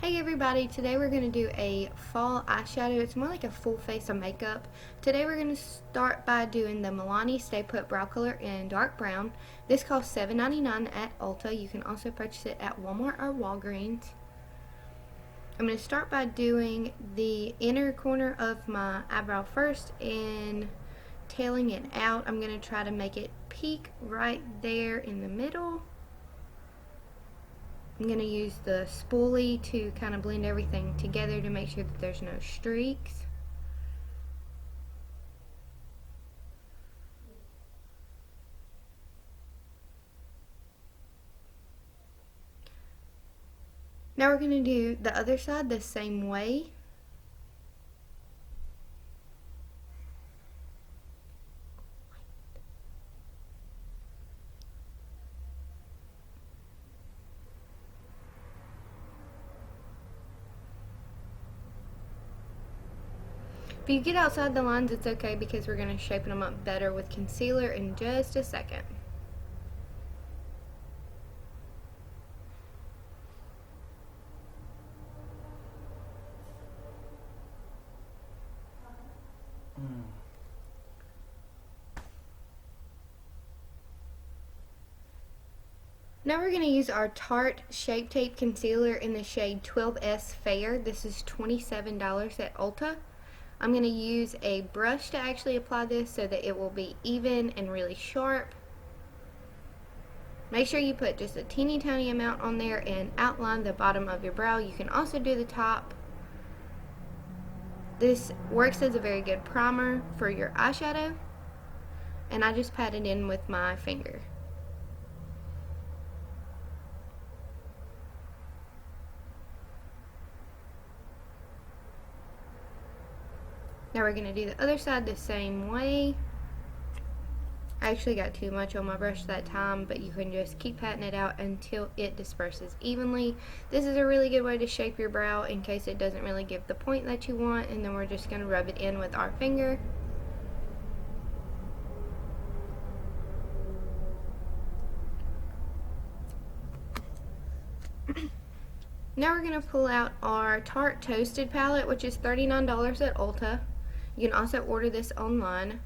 Hey everybody, today we're going to do a fall eyeshadow. It's more like a full face of makeup. Today we're going to start by doing the Milani Stay Put Brow Color in dark brown. This costs $7.99 at Ulta. You can also purchase it at Walmart or Walgreens. I'm going to start by doing the inner corner of my eyebrow first and tailing it out. I'm going to try to make it peak right there in the middle. I'm going to use the spoolie to kind of blend everything together to make sure that there's no streaks. Now we're going to do the other side the same way. If you get outside the lines, it's okay because we're going to shape them up better with concealer in just a second. Now we're going to use our Tarte Shape Tape Concealer in the shade 12S Fair. This is $27 at Ulta. I'm going to use a brush to actually apply this so that it will be even and really sharp. Make sure you put just a teeny tiny amount on there and outline the bottom of your brow. You can also do the top. This works as a very good primer for your eyeshadow, and I just pat it in with my finger. Now we're going to do the other side the same way. I actually got too much on my brush that time, but you can just keep patting it out until it disperses evenly. This is a really good way to shape your brow in case it doesn't really give the point that you want, and then we're just going to rub it in with our finger. Now we're going to pull out our Tarte Toasted palette, which is $39 at Ulta. You can also order this online.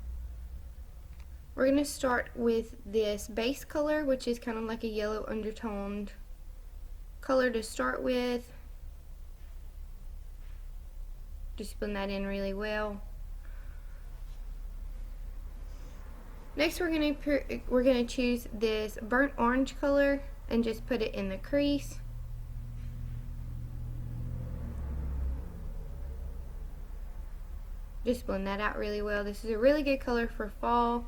We're going to start with this base color, which is kind of like a yellow undertoned color to start with. Just blend that in really well. Next we're going to choose this burnt orange color and just put it in the crease. Just blend that out really well. This is a really good color for fall.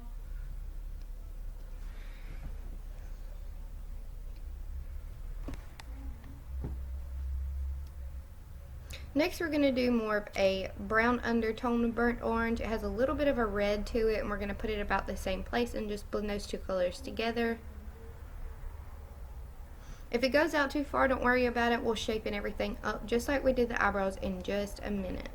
Next we're going to do more of a brown undertone burnt orange. It has a little bit of a red to it, and we're going to put it about the same place and just blend those two colors together. If it goes out too far, don't worry about it. We'll shape everything up just like we did the eyebrows in just a minute.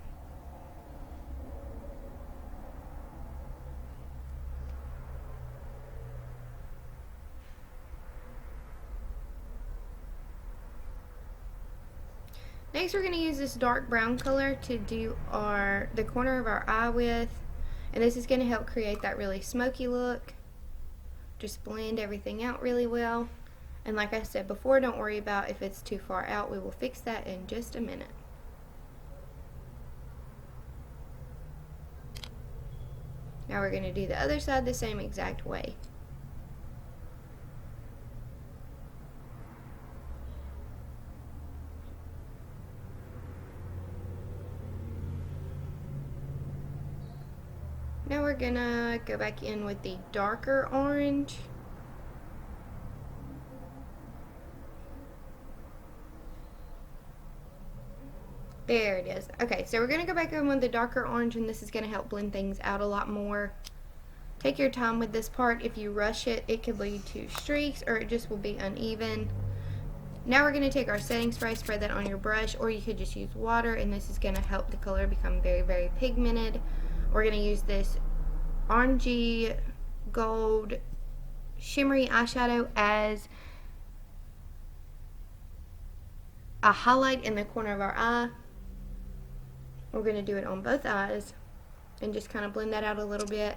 Next we're going to use this dark brown color to do the corner of our eye with, and this is going to help create that really smoky look. Just blend everything out really well, and like I said before, don't worry about if it's too far out. We will fix that in just a minute. Now we're going to do the other side the same exact way. Now we're gonna go back in with the darker orange. There it is. Okay, so we're gonna go back in with the darker orange, and this is gonna help blend things out a lot more. Take your time with this part. If you rush it, it could lead to streaks or it just will be uneven. Now we're going to take our setting spray, spread that on your brush, or you could just use water, and this is going to help the color become very, very pigmented. We're going to use this orangey gold shimmery eyeshadow as a highlight in the corner of our eye. We're going to do it on both eyes and just kind of blend that out a little bit.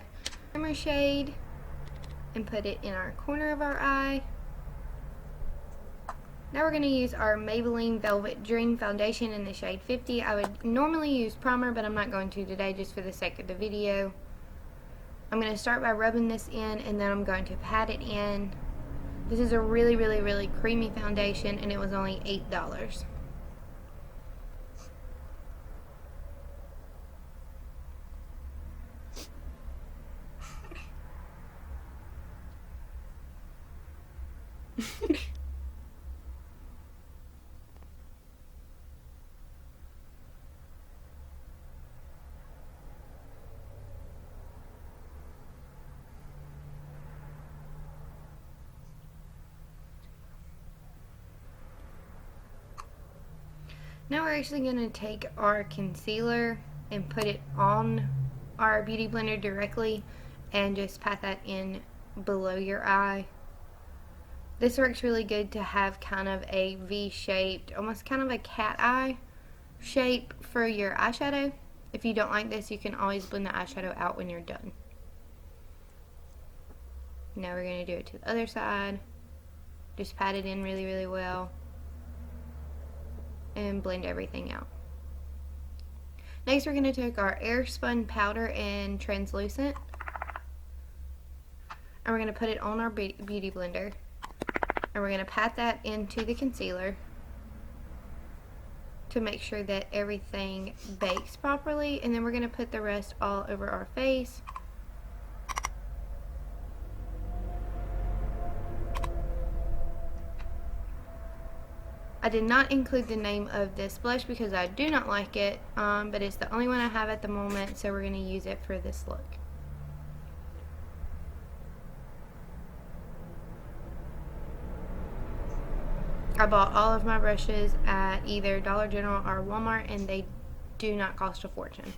Shimmer shade and put it in our corner of our eye. Now we're going to use our Maybelline Velvet Dream Foundation in the shade 50. I would normally use primer, but I'm not going to today just for the sake of the video. I'm going to start by rubbing this in, and then I'm going to pat it in. This is a really, really, really creamy foundation, and it was only $8. Now we're actually going to take our concealer and put it on our Beauty Blender directly and just pat that in below your eye. This works really good to have kind of a V-shaped, almost kind of a cat eye shape for your eyeshadow. If you don't like this, you can always blend the eyeshadow out when you're done. Now we're going to do it to the other side. Just pat it in really, really well and blend everything out. Next, we're going to take our Airspun powder in translucent, and we're going to put it on our Beauty Blender, and we're going to pat that into the concealer to make sure that everything bakes properly, and then we're going to put the rest all over our face. I did not include the name of this blush because I do not like it, but it's the only one I have at the moment, so we're going to use it for this look. I bought all of my brushes at either Dollar General or Walmart, and they do not cost a fortune.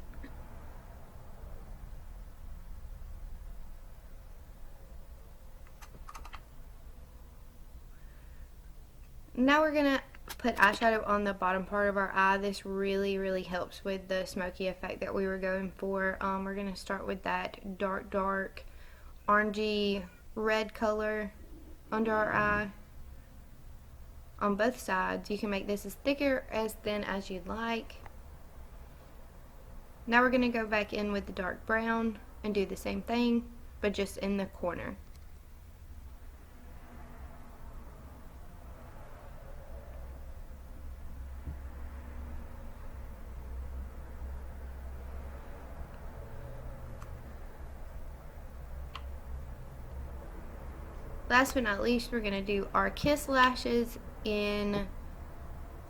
Now we're going to put eyeshadow on the bottom part of our eye. This really, really helps with the smoky effect that we were going for. We're going to start with that dark orangey red color under our eye on both sides. You can make this as thick or as thin as you'd like. Now we're going to go back in with the dark brown and do the same thing, but just in the corner. Last but not least, we're going to do our Kiss lashes in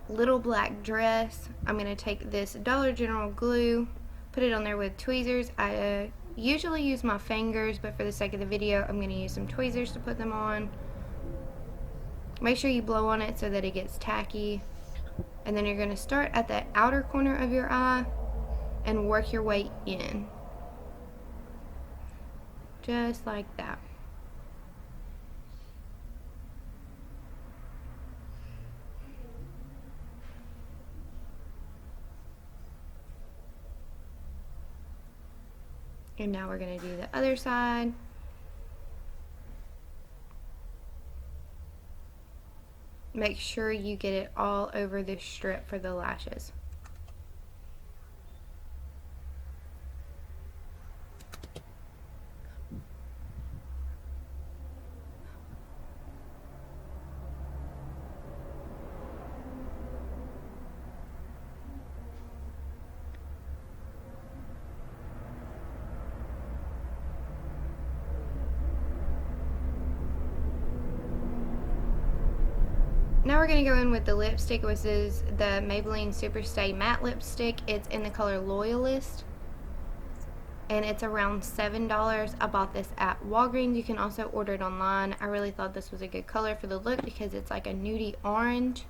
Little Black Dress. I'm going to take this Dollar General glue, put it on there with tweezers. I usually use my fingers, but for the sake of the video, I'm going to use some tweezers to put them on. Make sure you blow on it so that it gets tacky. And then you're going to start at the outer corner of your eye and work your way in. Just like that. And now we're going to do the other side. Make sure you get it all over this strip for the lashes. Now we're going to go in with the lipstick, which is the Maybelline Superstay Matte Lipstick. It's in the color Loyalist, and it's around $7. I bought this at Walgreens. You can also order it online. I really thought this was a good color for the look because it's like a nudie orange.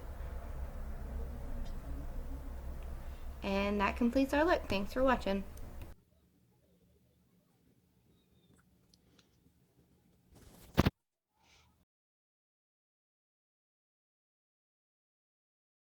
And that completes our look. Thanks for watching.